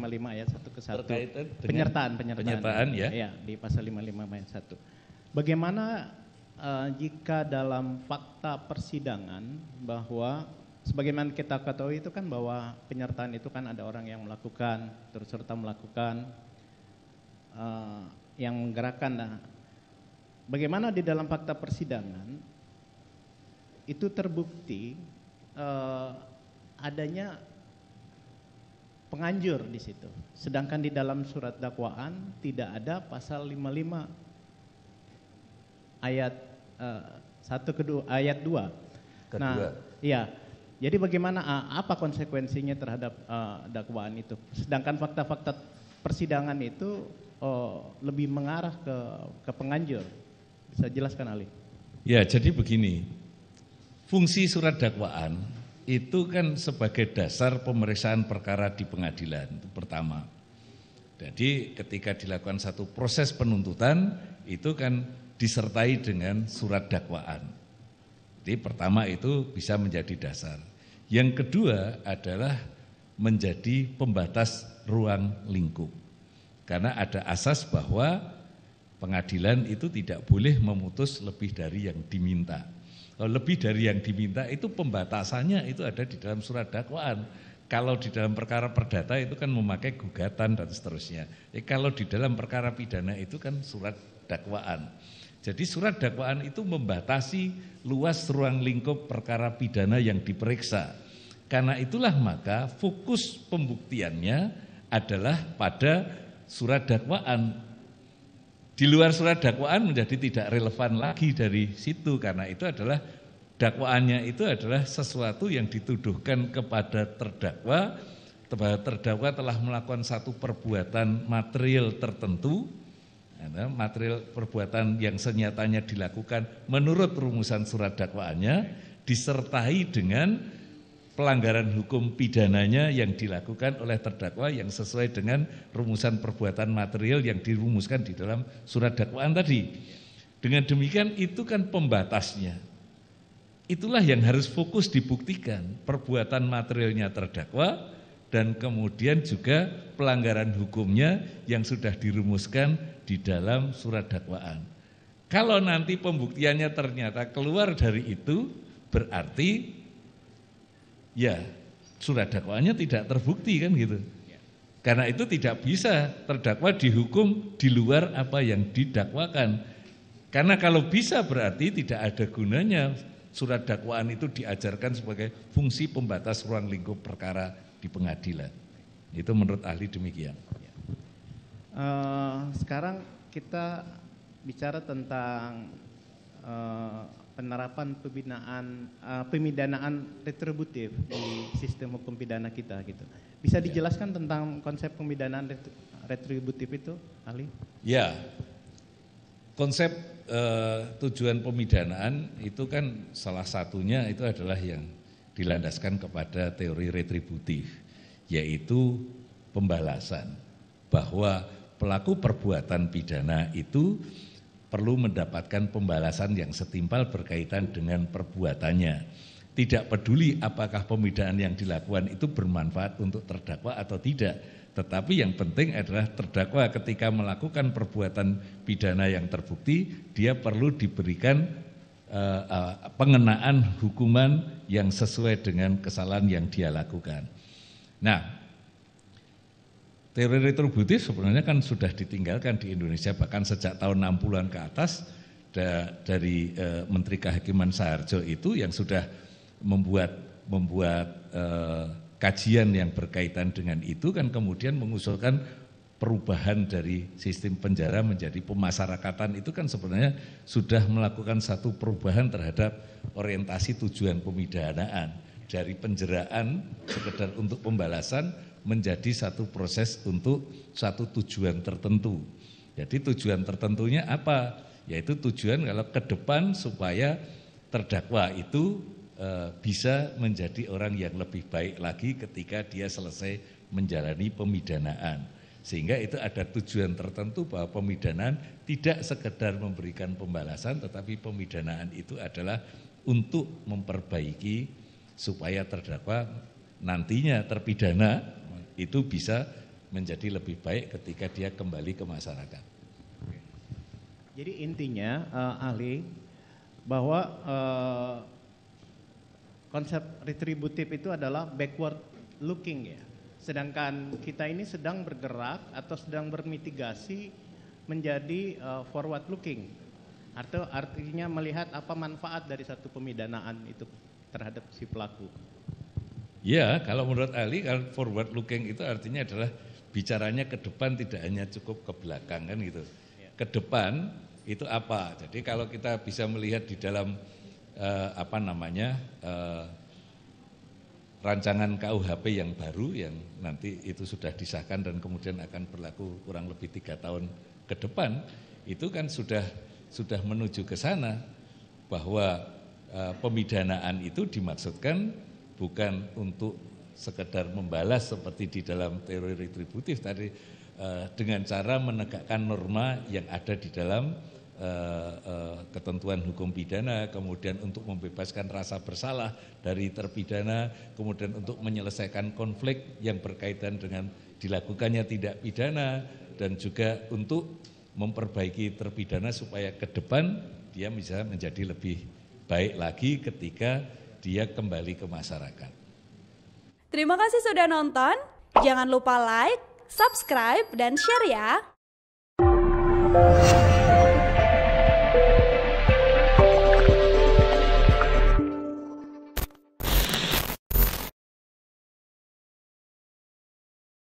55 ayat 1 ke 1. Berkaitan dengan Penyertaan ya. Ya, di pasal 55 ayat 1. Bagaimana jika dalam fakta persidangan bahwa sebagaimana kita ketahui itu kan bahwa penyertaan itu kan ada orang yang melakukan, turut serta melakukan, yang menggerakkan. Nah, bagaimana di dalam fakta persidangan itu terbukti adanya penganjur di situ, sedangkan di dalam surat dakwaan tidak ada pasal 55 ayat 1 kedua ayat 2. Nah, iya. Jadi bagaimana apa konsekuensinya terhadap dakwaan itu? Sedangkan fakta-fakta persidangan itu lebih mengarah ke penganjur. Bisa jelaskan, Ali? Ya, jadi begini. Fungsi surat dakwaan itu kan sebagai dasar pemeriksaan perkara di pengadilan, itu pertama. Jadi ketika dilakukan satu proses penuntutan itu kan disertai dengan surat dakwaan. Jadi pertama itu bisa menjadi dasar. Yang kedua adalah menjadi pembatas ruang lingkup. Karena ada asas bahwa pengadilan itu tidak boleh memutus lebih dari yang diminta. Kalau lebih dari yang diminta itu pembatasannya itu ada di dalam surat dakwaan. Kalau di dalam perkara perdata itu kan memakai gugatan dan seterusnya. Kalau di dalam perkara pidana itu kan surat dakwaan. Jadi surat dakwaan itu membatasi luas ruang lingkup perkara pidana yang diperiksa. Karena itulah maka fokus pembuktiannya adalah pada surat dakwaan. Di luar surat dakwaan menjadi tidak relevan lagi dari situ, karena itu adalah dakwaannya itu adalah sesuatu yang dituduhkan kepada terdakwa. Terdakwa telah melakukan satu perbuatan material tertentu, material perbuatan yang senyatanya dilakukan menurut rumusan surat dakwaannya, disertai dengan pelanggaran hukum pidananya yang dilakukan oleh terdakwa yang sesuai dengan rumusan perbuatan material yang dirumuskan di dalam surat dakwaan tadi. Dengan demikian itu kan pembatasnya. Itulah yang harus fokus dibuktikan, perbuatan materialnya terdakwa dan kemudian juga pelanggaran hukumnya yang sudah dirumuskan di dalam surat dakwaan. Kalau nanti pembuktiannya ternyata keluar dari itu, berarti ya surat dakwaannya tidak terbukti kan gitu. Karena itu tidak bisa terdakwa dihukum di luar apa yang didakwakan. Karena kalau bisa berarti tidak ada gunanya surat dakwaan itu diajarkan sebagai fungsi pembatas ruang lingkup perkara di pengadilan. Itu menurut ahli demikian. Sekarang kita bicara tentang penerapan pemidanaan retributif di sistem hukum pidana kita gitu. Bisa dijelaskan tentang konsep pemidanaan retributif itu, ahli? Ya, konsep tujuan pemidanaan itu kan salah satunya itu adalah yang dilandaskan kepada teori retributif, yaitu pembalasan, bahwa pelaku perbuatan pidana itu perlu mendapatkan pembalasan yang setimpal berkaitan dengan perbuatannya. Tidak peduli apakah pemidanaan yang dilakukan itu bermanfaat untuk terdakwa atau tidak, tetapi yang penting adalah terdakwa ketika melakukan perbuatan pidana yang terbukti, dia perlu diberikan pengenaan hukuman yang sesuai dengan kesalahan yang dia lakukan. Nah, teori retributif sebenarnya kan sudah ditinggalkan di Indonesia bahkan sejak tahun 60-an ke atas dari Menteri Kehakiman Saharjo itu yang sudah membuat kajian yang berkaitan dengan itu kan kemudian mengusulkan perubahan dari sistem penjara menjadi pemasyarakatan. Itu kan sebenarnya sudah melakukan satu perubahan terhadap orientasi tujuan pemidanaan dari penjeraan sekedar untuk pembalasan menjadi satu proses untuk satu tujuan tertentu. Jadi tujuan tertentunya apa? Yaitu tujuan kalau ke depan supaya terdakwa itu bisa menjadi orang yang lebih baik lagi ketika dia selesai menjalani pemidanaan. Sehingga itu ada tujuan tertentu bahwa pemidanaan tidak sekedar memberikan pembalasan, tetapi pemidanaan itu adalah untuk memperbaiki supaya terdakwa nantinya terpidana itu bisa menjadi lebih baik ketika dia kembali ke masyarakat. Jadi intinya ahli bahwa konsep retributif itu adalah backward looking ya. Sedangkan kita ini sedang bergerak atau sedang bermitigasi menjadi forward looking. Atau artinya melihat apa manfaat dari satu pemidanaan itu terhadap si pelaku. Ya, kalau menurut ahli, kalau forward looking itu artinya adalah bicaranya ke depan, tidak hanya cukup ke belakang kan gitu. Ke depan itu apa? Jadi kalau kita bisa melihat di dalam rancangan KUHP yang baru yang nanti itu sudah disahkan dan kemudian akan berlaku kurang lebih 3 tahun ke depan, itu kan sudah menuju ke sana bahwa pemidanaan itu dimaksudkan bukan untuk sekedar membalas seperti di dalam teori retributif tadi, dengan cara menegakkan norma yang ada di dalam ketentuan hukum pidana, kemudian untuk membebaskan rasa bersalah dari terpidana, kemudian untuk menyelesaikan konflik yang berkaitan dengan dilakukannya tindak pidana, dan juga untuk memperbaiki terpidana supaya ke depan dia bisa menjadi lebih baik lagi ketika dia kembali ke masyarakat. Terima kasih sudah nonton. Jangan lupa like, subscribe, dan share ya.